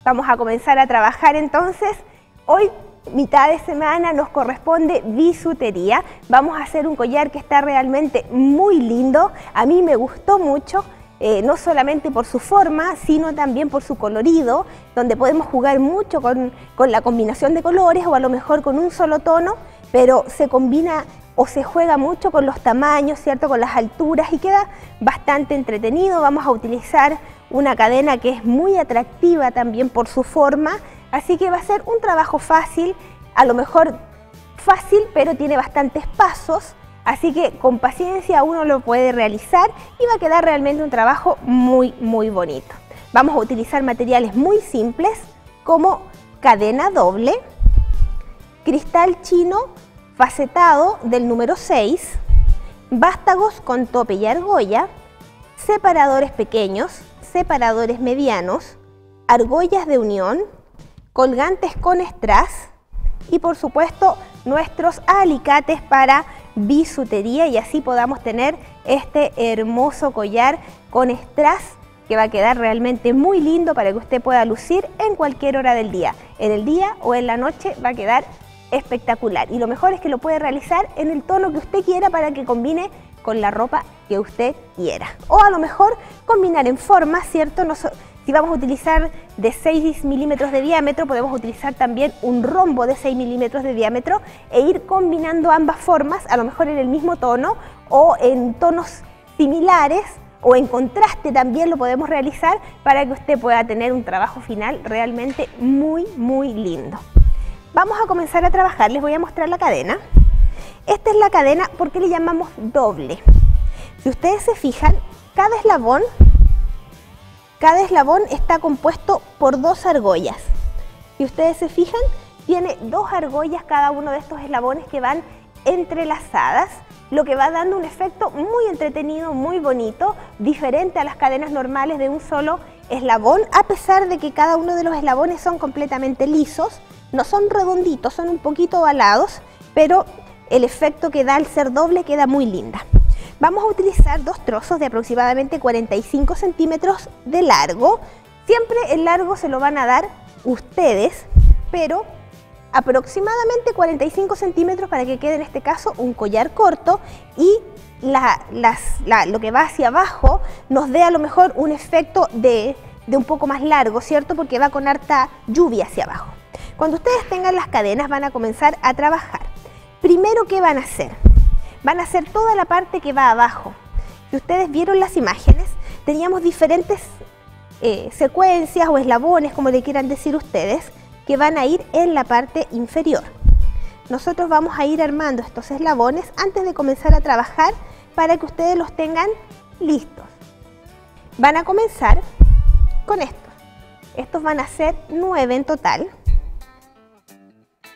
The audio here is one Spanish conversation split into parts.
Vamos a comenzar a trabajar entonces. Hoy, mitad de semana, nos corresponde bisutería. Vamos a hacer un collar que está realmente muy lindo. A mí me gustó mucho. No solamente por su forma, sino también por su colorido, donde podemos jugar mucho con la combinación de colores o a lo mejor con un solo tono, pero se combina o se juega mucho con los tamaños, ¿cierto? Con las alturas y queda bastante entretenido. Vamos a utilizar una cadena que es muy atractiva también por su forma, así que va a ser un trabajo fácil, a lo mejor fácil, pero tiene bastantes pasos. Así que con paciencia uno lo puede realizar y va a quedar realmente un trabajo muy bonito. Vamos a utilizar materiales muy simples como cadena doble, cristal chino facetado del número 6, vástagos con tope y argolla, separadores pequeños, separadores medianos, argollas de unión, colgantes con strass y por supuesto nuestros alicates para bisutería, y así podamos tener este hermoso collar con strass que va a quedar realmente muy lindo para que usted pueda lucir en cualquier hora del día. En el día o en la noche va a quedar espectacular, y lo mejor es que lo puede realizar en el tono que usted quiera para que combine con la ropa que usted quiera, o a lo mejor combinar en forma, ¿cierto? Si vamos a utilizar de 6 milímetros de diámetro, podemos utilizar también un rombo de 6 milímetros de diámetro e ir combinando ambas formas, a lo mejor en el mismo tono o en tonos similares o en contraste también lo podemos realizar para que usted pueda tener un trabajo final realmente muy lindo. Vamos a comenzar a trabajar, les voy a mostrar la cadena. Esta es la cadena, ¿por qué le llamamos doble? Si ustedes se fijan, cada eslabón está compuesto por 2 argollas. Si ustedes se fijan, tiene 2 argollas cada uno de estos eslabones que van entrelazadas, lo que va dando un efecto muy entretenido, muy bonito, diferente a las cadenas normales de un solo eslabón, a pesar de que cada uno de los eslabones son completamente lisos, no son redonditos, son un poquito ovalados, pero el efecto que da al ser doble queda muy linda. Vamos a utilizar 2 trozos de aproximadamente 45 centímetros de largo. Siempre el largo se lo van a dar ustedes, pero aproximadamente 45 centímetros para que quede en este caso un collar corto, y lo que va hacia abajo nos dé a lo mejor un efecto de un poco más largo, ¿cierto? Porque va con harta lluvia hacia abajo. Cuando ustedes tengan las cadenas van a comenzar a trabajar. Primero, ¿qué van a hacer? Van a hacer toda la parte que va abajo. Si ustedes vieron las imágenes, teníamos diferentes secuencias o eslabones, como le quieran decir ustedes, que van a ir en la parte inferior. Nosotros vamos a ir armando estos eslabones antes de comenzar a trabajar para que ustedes los tengan listos. Van a comenzar con estos. Estos van a ser 9 en total.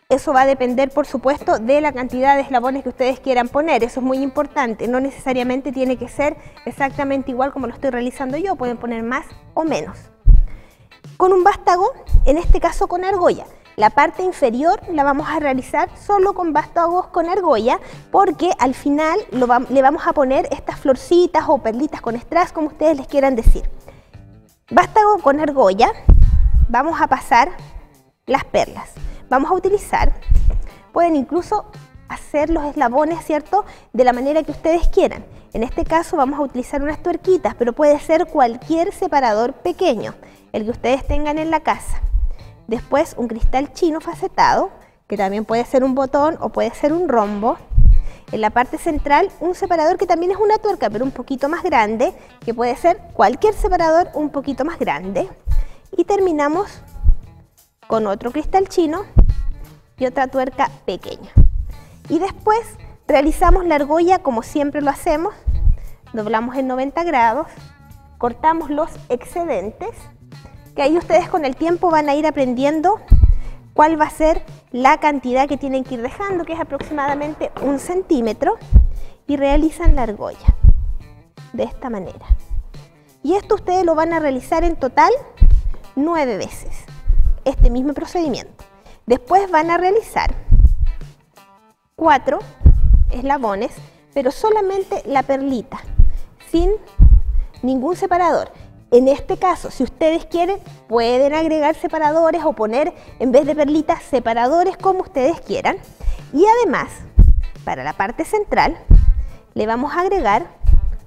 Eso va a depender, por supuesto, de la cantidad de eslabones que ustedes quieran poner. Eso es muy importante. No necesariamente tiene que ser exactamente igual como lo estoy realizando yo. Pueden poner más o menos. Con un vástago, en este caso con argolla. La parte inferior la vamos a realizar solo con vástagos con argolla, porque al final le vamos a poner estas florcitas o perlitas con strass, como ustedes les quieran decir. Vástago con argolla, vamos a pasar las perlas. Vamos a utilizar, pueden incluso hacer los eslabones, ¿cierto?, de la manera que ustedes quieran. En este caso vamos a utilizar unas tuerquitas, pero puede ser cualquier separador pequeño, el que ustedes tengan en la casa. Después un cristal chino facetado, que también puede ser un botón o puede ser un rombo. En la parte central un separador que también es una tuerca, pero un poquito más grande, que puede ser cualquier separador un poquito más grande. Y terminamos con otro cristal chino y otra tuerca pequeña. Y después realizamos la argolla como siempre lo hacemos, doblamos en 90 grados, cortamos los excedentes, que ahí ustedes con el tiempo van a ir aprendiendo cuál va a ser la cantidad que tienen que ir dejando, que es aproximadamente 1 centímetro, y realizan la argolla de esta manera. Y esto ustedes lo van a realizar en total 9 veces, este mismo procedimiento. Después van a realizar 4 eslabones, pero solamente la perlita, sin ningún separador. En este caso, si ustedes quieren, pueden agregar separadores o poner, en vez de perlitas, separadores como ustedes quieran. Y además, para la parte central, le vamos a agregar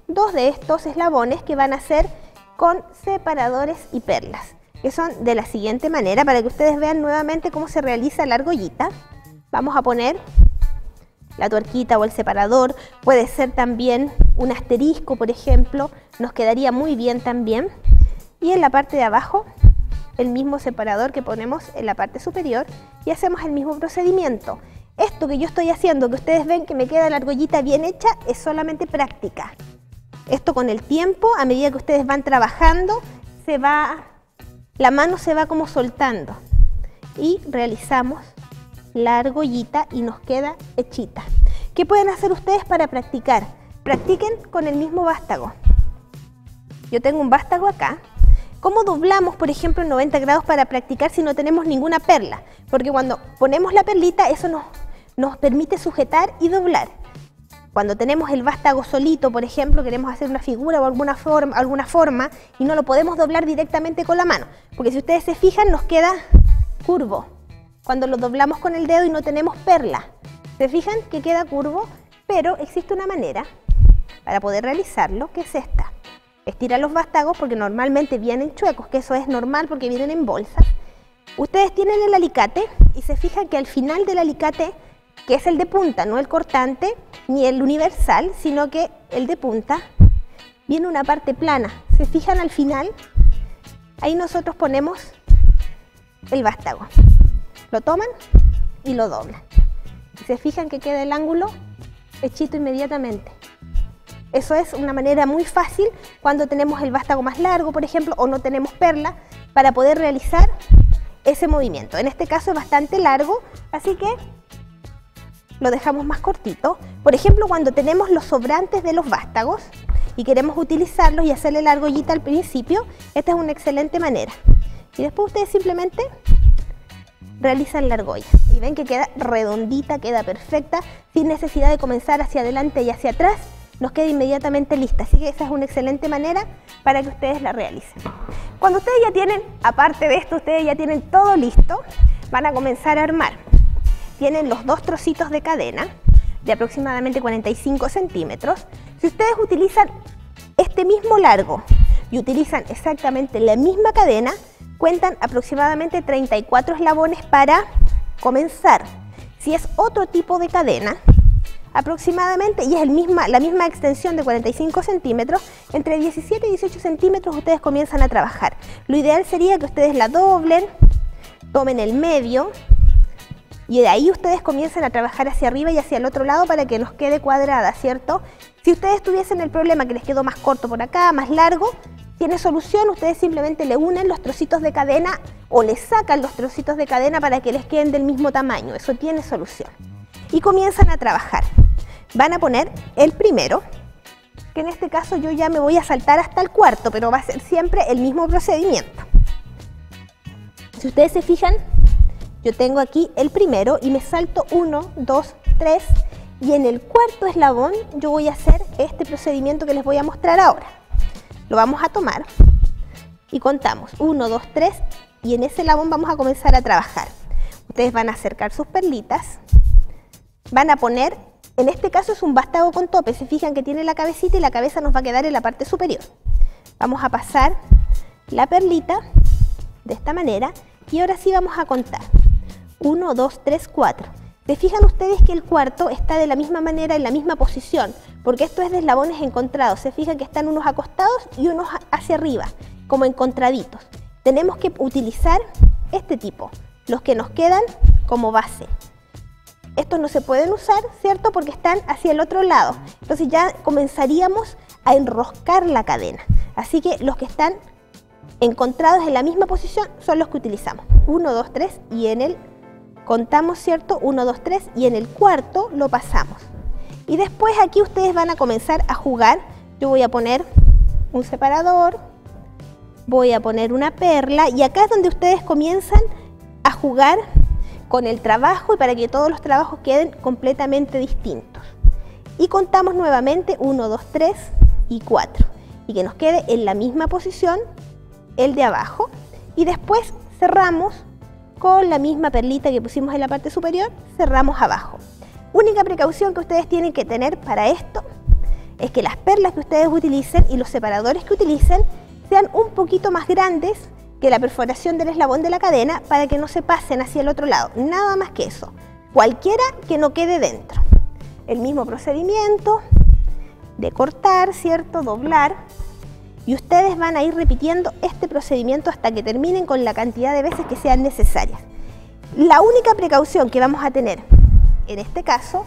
2 de estos eslabones que van a ser con separadores y perlas, que son de la siguiente manera, para que ustedes vean nuevamente cómo se realiza la argollita. Vamos a poner la tuerquita o el separador, puede ser también un asterisco, por ejemplo, nos quedaría muy bien también. Y en la parte de abajo, el mismo separador que ponemos en la parte superior y hacemos el mismo procedimiento. Esto que yo estoy haciendo, que ustedes ven que me queda la argollita bien hecha, es solamente práctica. Esto con el tiempo, a medida que ustedes van trabajando, la mano se va como soltando y realizamos la argollita y nos queda hechita. ¿Qué pueden hacer ustedes para practicar? Practiquen con el mismo vástago. Yo tengo un vástago acá. ¿Cómo doblamos, por ejemplo, en 90 grados para practicar si no tenemos ninguna perla? Porque cuando ponemos la perlita, eso nos permite sujetar y doblar. Cuando tenemos el vástago solito, por ejemplo, queremos hacer una figura o alguna forma y no lo podemos doblar directamente con la mano. Porque si ustedes se fijan, nos queda curvo cuando lo doblamos con el dedo y no tenemos perla. ¿Se fijan que queda curvo? Pero existe una manera para poder realizarlo, que es esta. Estira los vástagos porque normalmente vienen chuecos, que eso es normal porque vienen en bolsas. Ustedes tienen el alicate y se fijan que al final del alicate, que es el de punta, no el cortante ni el universal, sino que el de punta, viene una parte plana. ¿Se fijan al final? Ahí nosotros ponemos el vástago. Lo toman y lo doblan. Se fijan que queda el ángulo hechito inmediatamente. Eso es una manera muy fácil cuando tenemos el vástago más largo, por ejemplo, o no tenemos perla, para poder realizar ese movimiento. En este caso es bastante largo, así que lo dejamos más cortito. Por ejemplo, cuando tenemos los sobrantes de los vástagos y queremos utilizarlos y hacerle la argollita al principio, esta es una excelente manera. Y después ustedes simplemente realizan la argolla y ven que queda redondita, queda perfecta, sin necesidad de comenzar hacia adelante y hacia atrás, nos queda inmediatamente lista. Así que esa es una excelente manera para que ustedes la realicen. Cuando ustedes ya tienen, aparte de esto, ustedes ya tienen todo listo, van a comenzar a armar. Tienen los 2 trocitos de cadena de aproximadamente 45 centímetros. Si ustedes utilizan este mismo largo y utilizan exactamente la misma cadena, cuentan aproximadamente 34 eslabones para comenzar. Si es otro tipo de cadena, aproximadamente, y es la misma extensión de 45 centímetros, entre 17 y 18 centímetros ustedes comienzan a trabajar. Lo ideal sería que ustedes la doblen, tomen el medio y de ahí ustedes comiencen a trabajar hacia arriba y hacia el otro lado para que nos quede cuadrada, ¿cierto? Si ustedes tuviesen el problema que les quedó más corto por acá, más largo, tiene solución. Ustedes simplemente le unen los trocitos de cadena o le sacan los trocitos de cadena para que les queden del mismo tamaño. Eso tiene solución. Y comienzan a trabajar. Van a poner el primero, que en este caso yo ya me voy a saltar hasta el cuarto, pero va a ser siempre el mismo procedimiento. Si ustedes se fijan, yo tengo aquí el primero y me salto 1, 2, 3 y en el cuarto eslabón yo voy a hacer este procedimiento que les voy a mostrar ahora. Lo vamos a tomar y contamos 1, 2, 3 y en ese eslabón vamos a comenzar a trabajar. Ustedes van a acercar sus perlitas, van a poner, en este caso es un vástago con tope, se fijan que tiene la cabecita y la cabeza nos va a quedar en la parte superior. Vamos a pasar la perlita de esta manera y ahora sí vamos a contar. 1, 2, 3, 4. ¿Se fijan ustedes que el cuarto está de la misma manera, en la misma posición? Porque esto es de eslabones encontrados. Se fijan que están unos acostados y unos hacia arriba, como encontraditos. Tenemos que utilizar este tipo, los que nos quedan como base. Estos no se pueden usar, ¿cierto? Porque están hacia el otro lado. Entonces ya comenzaríamos a enroscar la cadena. Así que los que están encontrados en la misma posición son los que utilizamos. 1, 2, 3 y en el contamos, ¿cierto? 1, 2, 3 y en el cuarto lo pasamos. Y después aquí ustedes van a comenzar a jugar. Yo voy a poner un separador, voy a poner una perla y acá es donde ustedes comienzan a jugar con el trabajo y para que todos los trabajos queden completamente distintos. Y contamos nuevamente 1, 2, 3 y 4. y que nos quede en la misma posición el de abajo. Y después cerramos con la misma perlita que pusimos en la parte superior, cerramos abajo. Única precaución que ustedes tienen que tener para esto es que las perlas que ustedes utilicen y los separadores que utilicen sean un poquito más grandes que la perforación del eslabón de la cadena para que no se pasen hacia el otro lado, nada más que eso, cualquiera que no quede dentro. El mismo procedimiento de cortar, ¿cierto? Doblar, y ustedes van a ir repitiendo este procedimiento hasta que terminen con la cantidad de veces que sean necesarias. La única precaución que vamos a tener en este caso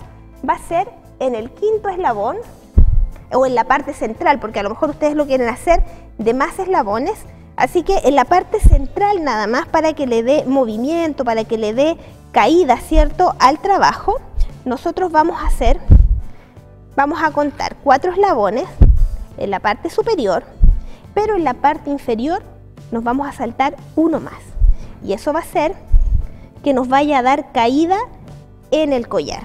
va a ser en el quinto eslabón o en la parte central, porque a lo mejor ustedes lo quieren hacer de más eslabones, así que en la parte central nada más, para que le dé movimiento, para que le dé caída, ¿cierto?, al trabajo, nosotros vamos a contar 4 eslabones en la parte superior, pero en la parte inferior nos vamos a saltar uno más, y eso va a hacer que nos vaya a dar caída en el collar,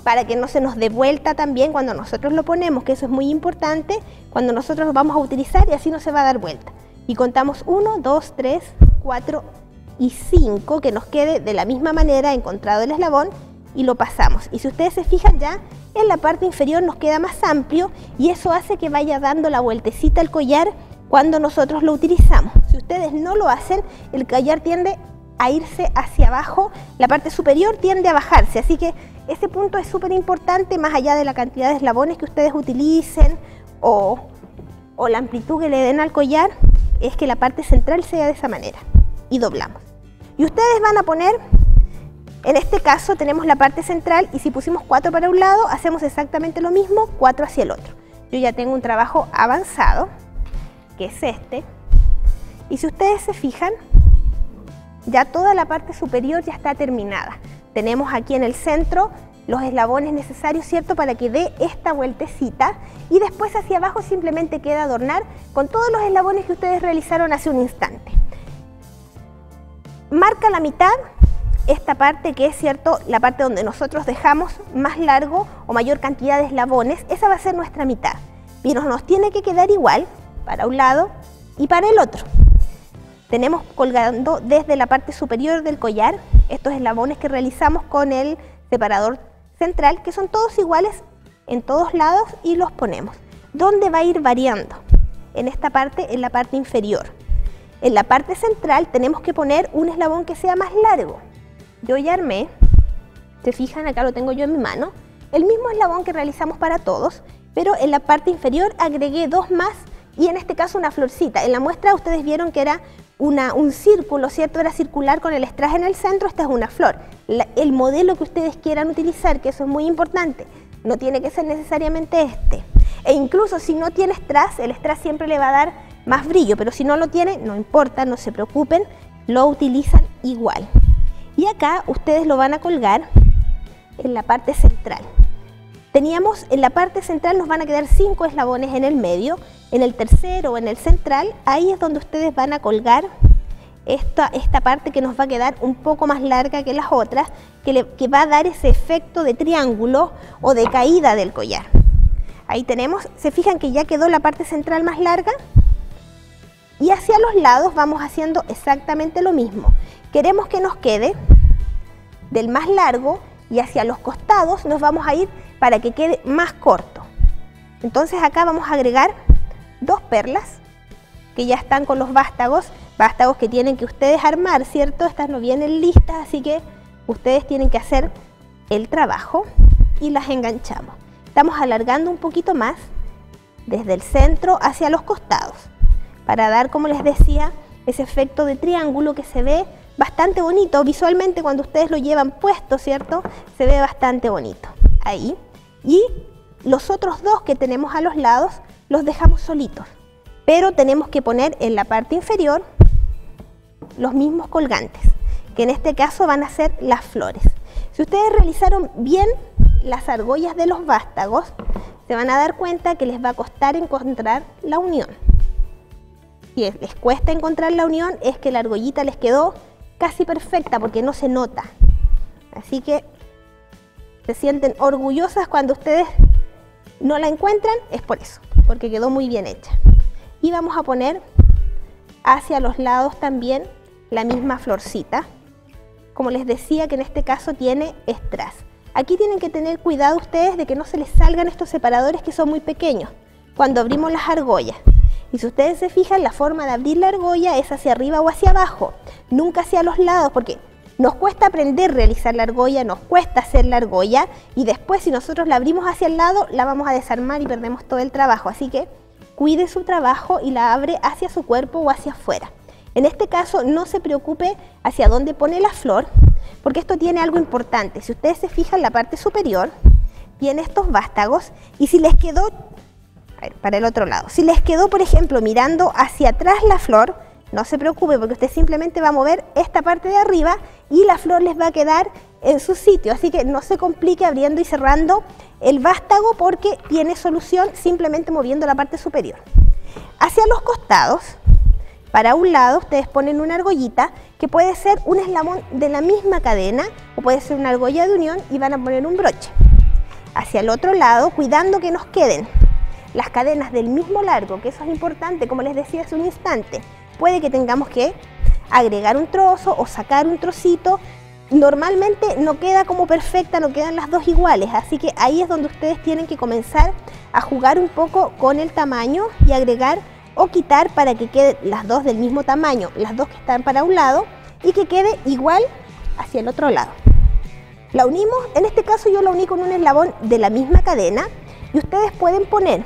para que no se nos dé vuelta también cuando nosotros lo ponemos, que eso es muy importante, cuando nosotros lo vamos a utilizar, y así no se va a dar vuelta. Y contamos 1, 2, 3, 4 y 5, que nos quede de la misma manera encontrado el eslabón, y lo pasamos. Y si ustedes se fijan, ya en la parte inferior nos queda más amplio, y eso hace que vaya dando la vueltecita al collar cuando nosotros lo utilizamos. Si ustedes no lo hacen, el collar tiende a irse hacia abajo, la parte superior tiende a bajarse, así que ese punto es súper importante, más allá de la cantidad de eslabones que ustedes utilicen o la amplitud que le den al collar, es que la parte central sea de esa manera, y doblamos. Y ustedes van a poner, en este caso tenemos la parte central, y si pusimos 4 para un lado, hacemos exactamente lo mismo, 4 hacia el otro. Yo ya tengo un trabajo avanzado, que es este, y si ustedes se fijan, ya toda la parte superior ya está terminada. Tenemos aquí en el centro los eslabones necesarios, ¿cierto?, para que dé esta vueltecita, y después hacia abajo simplemente queda adornar con todos los eslabones que ustedes realizaron hace un instante. Marca la mitad esta parte que es, ¿cierto?, la parte donde nosotros dejamos más largo o mayor cantidad de eslabones, esa va a ser nuestra mitad. Pero nos tiene que quedar igual para un lado y para el otro. Tenemos colgando desde la parte superior del collar estos eslabones que realizamos con el separador central, que son todos iguales en todos lados, y los ponemos. ¿Dónde va a ir variando? En esta parte, en la parte inferior. En la parte central tenemos que poner un eslabón que sea más largo. Yo ya armé, se fijan, acá lo tengo yo en mi mano, el mismo eslabón que realizamos para todos, pero en la parte inferior agregué 2 más, y en este caso una florcita. En la muestra ustedes vieron que era un círculo, ¿cierto? Era circular con el strass en el centro, esta es una flor. El modelo que ustedes quieran utilizar, que eso es muy importante, no tiene que ser necesariamente este. E incluso si no tiene strass, el strass siempre le va a dar más brillo, pero si no lo tiene, no importa, no se preocupen, lo utilizan igual. Y acá ustedes lo van a colgar en la parte central. Teníamos en la parte central, nos van a quedar 5 eslabones en el medio. En el tercero o en el central, ahí es donde ustedes van a colgar esta parte que nos va a quedar un poco más larga que las otras, que va a dar ese efecto de triángulo o de caída del collar. Ahí tenemos, se fijan que ya quedó la parte central más larga, y hacia los lados vamos haciendo exactamente lo mismo. Queremos que nos quede del más largo, y hacia los costados nos vamos a ir para que quede más corto. Entonces acá vamos a agregar 2 perlas que ya están con los vástagos que tienen que ustedes armar, ¿cierto? Estas no vienen listas, así que ustedes tienen que hacer el trabajo, y las enganchamos. Estamos alargando un poquito más desde el centro hacia los costados para dar, como les decía, ese efecto de triángulo que se ve bastante bonito visualmente cuando ustedes lo llevan puesto, ¿cierto? Se ve bastante bonito ahí. Y los otros 2 que tenemos a los lados los dejamos solitos, pero tenemos que poner en la parte inferior los mismos colgantes, que en este caso van a ser las flores. Si ustedes realizaron bien las argollas de los vástagos, se van a dar cuenta que les va a costar encontrar la unión. Si les cuesta encontrar la unión, es que la argollita les quedó casi perfecta, porque no se nota. Así que se sienten orgullosas cuando ustedes no la encuentran, es por eso, porque quedó muy bien hecha. y vamos a poner hacia los lados también la misma florcita. Como les decía, que en este caso tiene strass. Aquí tienen que tener cuidado ustedes de que no se les salgan estos separadores que son muy pequeños cuando abrimos las argollas. Y si ustedes se fijan, la forma de abrir la argolla es hacia arriba o hacia abajo, nunca hacia los lados, porque nos cuesta aprender a realizar la argolla, nos cuesta hacer la argolla, y después si nosotros la abrimos hacia el lado, la vamos a desarmar y perdemos todo el trabajo. Así que cuide su trabajo y la abre hacia su cuerpo o hacia afuera. En este caso no se preocupe hacia dónde pone la flor, porque esto tiene algo importante. Si ustedes se fijan, la parte superior tiene estos vástagos, y si les quedó, a ver, para el otro lado, si les quedó, por ejemplo, mirando hacia atrás la flor, no se preocupe, porque usted simplemente va a mover esta parte de arriba y la flor les va a quedar en su sitio. Así que no se complique abriendo y cerrando el vástago, porque tiene solución simplemente moviendo la parte superior. Hacia los costados, para un lado, ustedes ponen una argollita que puede ser un eslabón de la misma cadena o puede ser una argolla de unión, y van a poner un broche. Hacia el otro lado, cuidando que nos queden las cadenas del mismo largo, que eso es importante, como les decía hace un instante. Puede que tengamos que agregar un trozo o sacar un trocito. Normalmente no queda como perfecta, no quedan las dos iguales, así que ahí es donde ustedes tienen que comenzar a jugar un poco con el tamaño y agregar o quitar para que queden las dos del mismo tamaño, las dos que están para un lado, y que quede igual hacia el otro lado. La unimos, en este caso yo la uní con un eslabón de la misma cadena, y ustedes pueden poner,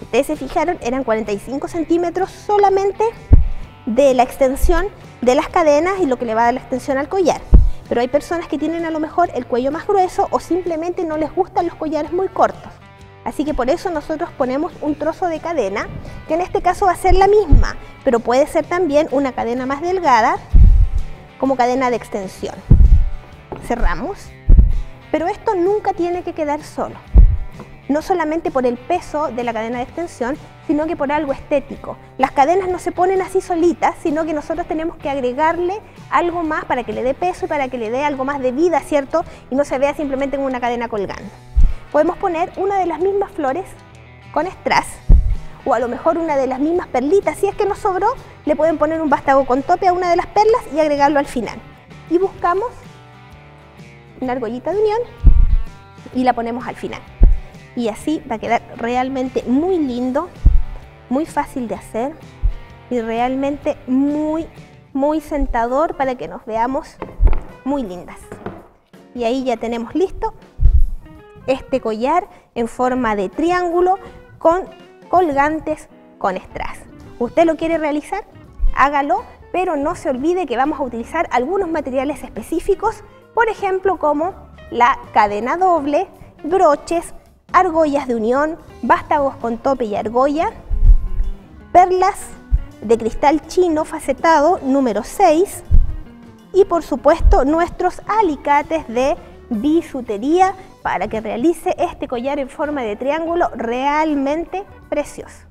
ustedes se fijaron, eran 45 centímetros solamente de la extensión de las cadenas y lo que le va a dar la extensión al collar. Pero hay personas que tienen a lo mejor el cuello más grueso o simplemente no les gustan los collares muy cortos. Así que por eso nosotros ponemos un trozo de cadena, que en este caso va a ser la misma, pero puede ser también una cadena más delgada como cadena de extensión. Cerramos, pero esto nunca tiene que quedar solo. No solamente por el peso de la cadena de extensión, sino que por algo estético. Las cadenas no se ponen así solitas, sino que nosotros tenemos que agregarle algo más para que le dé peso y para que le dé algo más de vida, ¿cierto? Y no se vea simplemente en una cadena colgando. Podemos poner una de las mismas flores con strass, o a lo mejor una de las mismas perlitas. Si es que nos sobró, le pueden poner un vástago con tope a una de las perlas y agregarlo al final. Y buscamos una argollita de unión y la ponemos al final. Y así va a quedar realmente muy lindo, muy fácil de hacer y realmente muy sentador para que nos veamos muy lindas. Y ahí ya tenemos listo este collar en forma de triángulo con colgantes con strass. ¿Usted lo quiere realizar? Hágalo, pero no se olvide que vamos a utilizar algunos materiales específicos, por ejemplo como la cadena doble, broches, argollas de unión, vástagos con tope y argolla, perlas de cristal chino facetado número 6 y por supuesto nuestros alicates de bisutería para que realice este collar en forma de triángulo realmente precioso.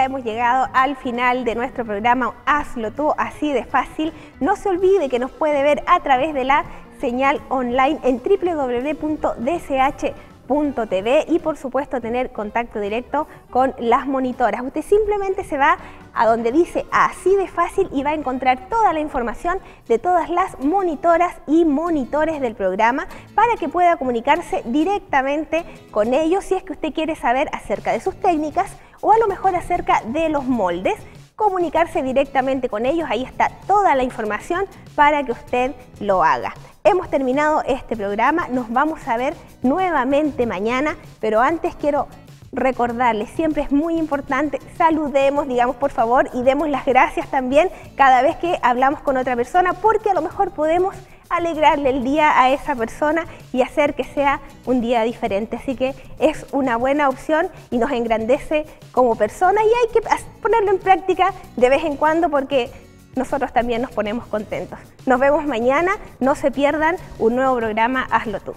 hemos llegado al final de nuestro programa Hazlo Tú, así de fácil. No se olvide que nos puede ver a través de la señal online en www.dsh.tv y por supuesto tener contacto directo con las monitoras. Usted simplemente se va a donde dice así de fácil y va a encontrar toda la información de todas las monitoras y monitores del programa para que pueda comunicarse directamente con ellos si es que usted quiere saber acerca de sus técnicas o a lo mejor acerca de los moldes. Comunicarse directamente con ellos, ahí está toda la información para que usted lo haga. Hemos terminado este programa, nos vamos a ver nuevamente mañana, pero antes quiero recordarles, siempre es muy importante, saludemos, digamos por favor, y demos las gracias también cada vez que hablamos con otra persona, porque a lo mejor podemos alegrarle el día a esa persona y hacer que sea un día diferente. Así que es una buena opción y nos engrandece como persona y hay que ponerlo en práctica de vez en cuando porque nosotros también nos ponemos contentos. Nos vemos mañana, no se pierdan un nuevo programa Hazlo Tú.